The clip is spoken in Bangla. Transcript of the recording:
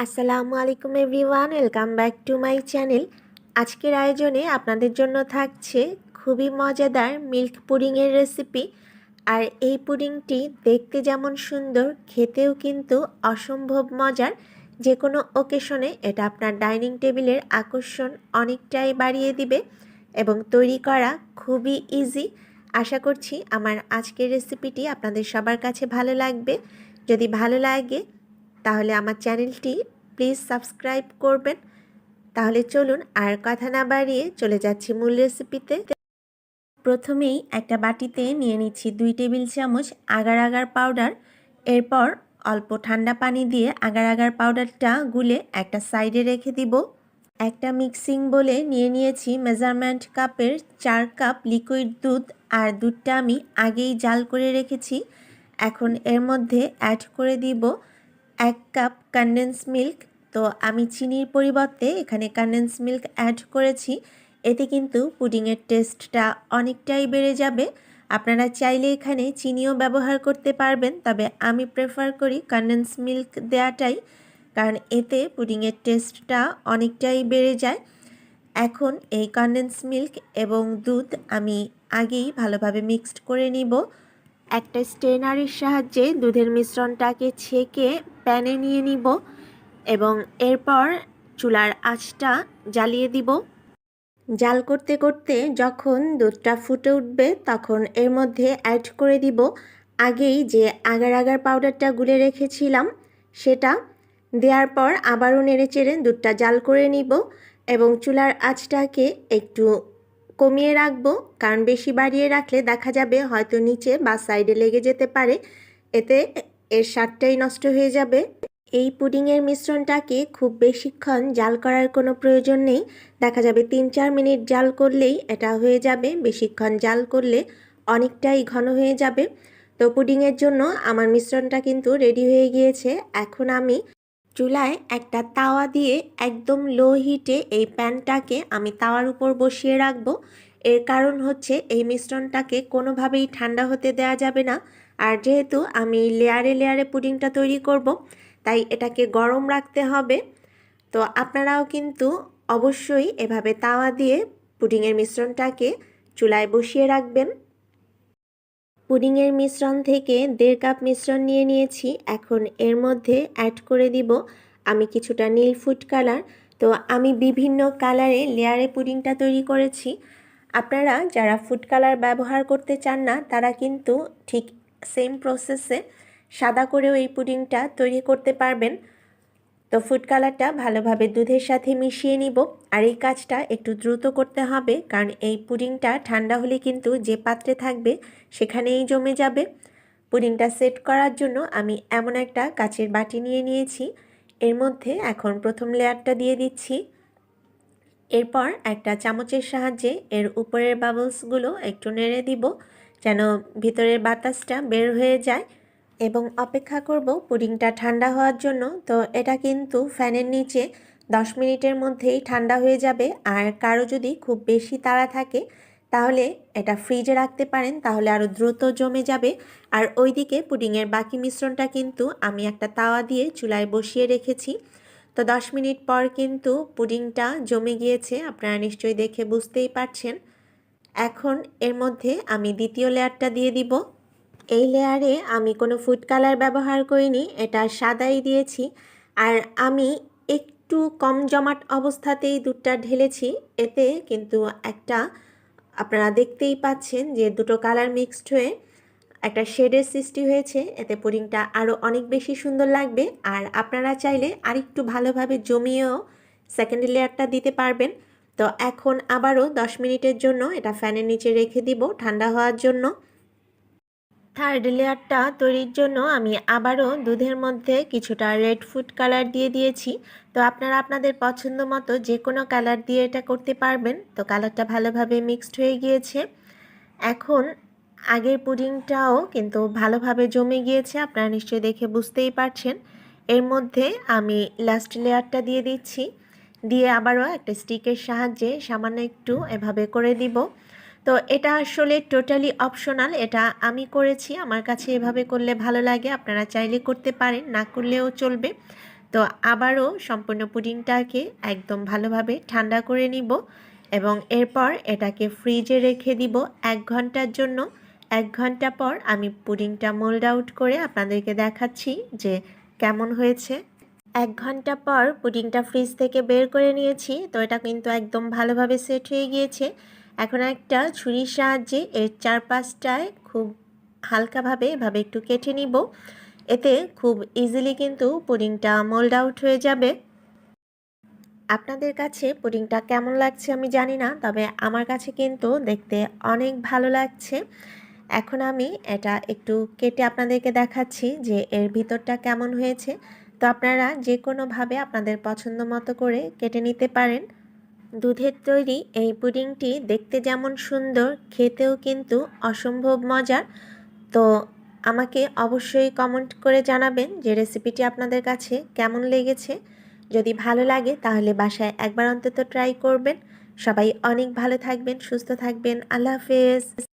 আসসালামু আলাইকুম everyone, welcome back to my channel. আজকের আয়োজনে আপনাদের জন্য থাকছে খুবই মজাদার মিল্ক পুডিংয়ের রেসিপি। আর এই পুডিংটি দেখতে যেমন সুন্দর, খেতেও কিন্তু অসম্ভব মজার। যে কোনো ওকেশনে এটা আপনার ডাইনিং টেবিলের আকর্ষণ অনেকটাই বাড়িয়ে দিবে এবং তৈরি করা খুবই ইজি। আশা করছি আমার আজকের রেসিপিটি আপনাদের সবার কাছে ভালো লাগবে। যদি ভালো লাগে তাহলে আমার চ্যানেলটি প্লিজ সাবস্ক্রাইব করবেন। তাহলে চলুন আর কথা না বাড়িয়ে চলে যাচ্ছি মূল রেসিপিতে। প্রথমেই একটা বাটিতে নিয়ে নিচ্ছি 2 টেবিল চামচ আগার আগার পাউডার। এরপর অল্প ঠান্ডা পানি দিয়ে আগার আগার পাউডারটা গুলে একটা সাইডে রেখে দিব। একটা মিক্সিং বলে নিয়ে নিয়েছি মেজারমেন্ট কাপের 4 কাপ লিকুইড দুধ। আর দুধটা আমি আগেই জাল করে রেখেছি। এখন এর মধ্যে অ্যাড করে দিব 1 কাপ কনডেন্স মিল্ক। তো আমি চিনির পরিবর্তে এখানে কনডেন্স মিল্ক অ্যাড করেছি। এতে কিন্তু পুডিংয়ের টেস্টটা অনেকটাই বেড়ে যাবে। আপনারা চাইলে এখানে চিনিও ব্যবহার করতে পারবেন, তবে আমি প্রেফার করি কনডেন্স মিল্ক দেওয়াটাই, কারণ এতে পুডিংয়ের টেস্টটা অনেকটাই বেড়ে যায়। এখন এই কনডেন্স মিল্ক এবং দুধ আমি আগেই ভালোভাবে মিক্সড করে নিব। একটা স্ট্রেনারের সাহায্যে দুধের মিশ্রণটাকে ছেঁকে প্যানে নিয়ে নিব এবং এরপর চুলার আঁচটা জ্বালিয়ে দিব। জাল করতে করতে যখন দুধটা ফুটে উঠবে তখন এর মধ্যে অ্যাড করে দিব আগেই যে আগার আগার পাউডারটা গুলে রেখেছিলাম সেটা। দেওয়ার পর আবারও নেড়েচেড়ে দুধটা জাল করে নিব এবং চুলার আঁচটাকে একটু কমিয়ে রাখবো, কারণ বেশি বাড়িয়ে রাখলে দেখা যাবে হয়তো নিচে বা সাইডে লেগে যেতে পারে, এতে এর স্বাদটাই নষ্ট হয়ে যাবে। এই পুডিংয়ের মিশ্রণটাকে খুব বেশিক্ষণ জাল করার কোনো প্রয়োজন নেই। দেখা যাবে 3-4 মিনিট জাল করলেই এটা হয়ে যাবে। বেশিক্ষণ জাল করলে অনেকটাই ঘন হয়ে যাবে। তো পুডিংয়ের জন্য আমার মিশ্রণটা কিন্তু রেডি হয়ে গিয়েছে। এখন আমি চুলায় একটা তাওয়া দিয়ে একদম লো হিটে এই প্যানটাকে আমি তাওয়ার উপর বসিয়ে রাখবো। এর কারণ হচ্ছে এই মিশ্রণটাকে কোনোভাবেই ঠান্ডা হতে দেওয়া যাবে না। আর যেহেতু আমি লেয়ারে লেয়ারে পুডিংটা তৈরি করব, তাই এটাকে গরম রাখতে হবে। তো আপনারাও কিন্তু অবশ্যই এভাবে তাওয়া দিয়ে পুডিংয়ের মিশ্রণটাকে চুলায় বসিয়ে রাখবেন। পুডিংয়ের মিশ্রণ থেকে 1.5 কাপ মিশ্রণ নিয়ে নিয়েছি। এখন এর মধ্যে অ্যাড করে দিব আমি কিছুটা নীল ফুড কালার। তো আমি বিভিন্ন কালারে লেয়ারে পুডিংটা তৈরি করেছি। আপনারা যারা ফুড কালার ব্যবহার করতে চান না তারা কিন্তু ঠিক সেম প্রসেসে সাদা করেও এই পুডিংটা তৈরি করতে পারবেন। তো ফুড কালারটা ভালোভাবে দুধের সাথে মিশিয়ে নিব। আর এই কাজটা একটু দ্রুত করতে হবে, কারণ এই পুডিংটা ঠান্ডা হলে কিন্তু যে পাত্রে থাকবে সেখানেই জমে যাবে। পুডিংটা সেট করার জন্য আমি এমন একটা কাচের বাটি নিয়ে নিয়েছি। এর মধ্যে এখন প্রথম লেয়ারটা দিয়ে দিচ্ছি। এরপর একটা চামচের সাহায্যে এর উপরের বাবলসগুলো একটু নেড়ে দিব যেন ভিতরের বাতাসটা বের হয়ে যায়, এবং অপেক্ষা করব পুডিংটা ঠান্ডা হওয়ার জন্য। তো এটা কিন্তু ফ্যানের নিচে 10 মিনিটের মধ্যেই ঠান্ডা হয়ে যাবে। আর কারো যদি খুব বেশি তাড়া থাকে তাহলে এটা ফ্রিজে রাখতে পারেন, তাহলে আরও দ্রুত জমে যাবে। আর ওইদিকে পুডিংয়ের বাকি মিশ্রণটা কিন্তু আমি একটা তাওয়া দিয়ে চুলায় বসিয়ে রেখেছি। তো 10 মিনিট পর কিন্তু পুডিংটা জমে গিয়েছে, আপনারা নিশ্চয়ই দেখে বুঝতেই পারছেন। এখন এর মধ্যে আমি দ্বিতীয় লেয়ারটা দিয়ে দিব। এই লেয়ারে আমি কোনো ফুড কালার ব্যবহার করিনি, এটা সাদাই দিয়েছি। আর আমি একটু কম জমাট অবস্থাতেই দুধটা ঢেলেছি। এতে কিন্তু একটা আপনারা দেখতেই পাচ্ছেন যে দুটো কালার মিক্সড হয়ে একটা শেডের সৃষ্টি হয়েছে। এতে পুডিংটা আরও অনেক বেশি সুন্দর লাগবে। আর আপনারা চাইলে আরেকটু ভালোভাবে জমিয়েও সেকেন্ড লেয়ারটা দিতে পারবেন। তো এখন আবারও 10 মিনিটের জন্য এটা ফ্যানের নিচে রেখে দিব ঠান্ডা হওয়ার জন্য। থার্ড লেয়ারটা তৈরির জন্য আমি আবারও দুধের মধ্যে কিছুটা রেড ফুড কালার দিয়ে দিয়েছি। তো আপনারা আপনাদের পছন্দ মতো যে কোনো কালার দিয়ে এটা করতে পারবেন। তো কালারটা ভালোভাবে মিক্সড হয়ে গিয়েছে। এখন আগের পুডিংটাও কিন্তু ভালোভাবে জমে গিয়েছে, আপনারা নিশ্চয়ই দেখে বুঝতেই পারছেন। এর মধ্যে আমি লাস্ট লেয়ারটা দিয়ে দিচ্ছি, দিয়ে আবারও একটা স্টিকের সাহায্যে সামান্য একটু এভাবে করে দিব। তো এটা আসলে টোটালি অপশনাল, এটা আমি করেছি, আমার কাছে এভাবে করলে ভালো লাগে। আপনারা চাইলে করতে পারেন, না করলেও চলবে। তো আবারও সম্পূর্ণ পুডিংটাকে একদম ভালোভাবে ঠান্ডা করে নিব এবং এরপর এটাকে ফ্রিজে রেখে দিব 1 ঘন্টার জন্য। 1 ঘন্টা পর আমি পুডিংটা মোল্ড আউট করে আপনাদেরকে দেখাচ্ছি যে কেমন হয়েছে। 1 ঘন্টা পর পুডিংটা ফ্রিজ থেকে বের করে নিয়েছি। তো এটা কিন্তু একদম ভালোভাবে সেট হয়ে গিয়েছে। এখন একটা ছুরির সাহায্যে এর চারপাশটায় খুব হালকাভাবে এভাবে একটু কেটে নিব। এতে খুব ইজিলি কিন্তু পুডিংটা মোল্ড আউট হয়ে যাবে। আপনাদের কাছে পুডিংটা কেমন লাগছে আমি জানি না, তবে আমার কাছে কিন্তু দেখতে অনেক ভালো লাগছে। এখন আমি এটা একটু কেটে আপনাদেরকে দেখাচ্ছি যে এর ভিতরটা কেমন হয়েছে। তো আপনারা যে কোনোভাবে আপনাদের পছন্দ মতো করে কেটে নিতে পারেন। দুধের তৈরি এই পুডিংটি দেখতে যেমন সুন্দর, খেতেও কিন্তু অসম্ভব মজার। তো আমাকে অবশ্যই কমেন্ট করে জানাবেন যে রেসিপিটি আপনাদের কাছে কেমন লেগেছে। যদি ভালো লাগে তাহলে বাসায় একবার অন্তত ট্রাই করবেন। সবাই অনেক ভালো থাকবেন, সুস্থ থাকবেন। আল্লাহ হাফেজ।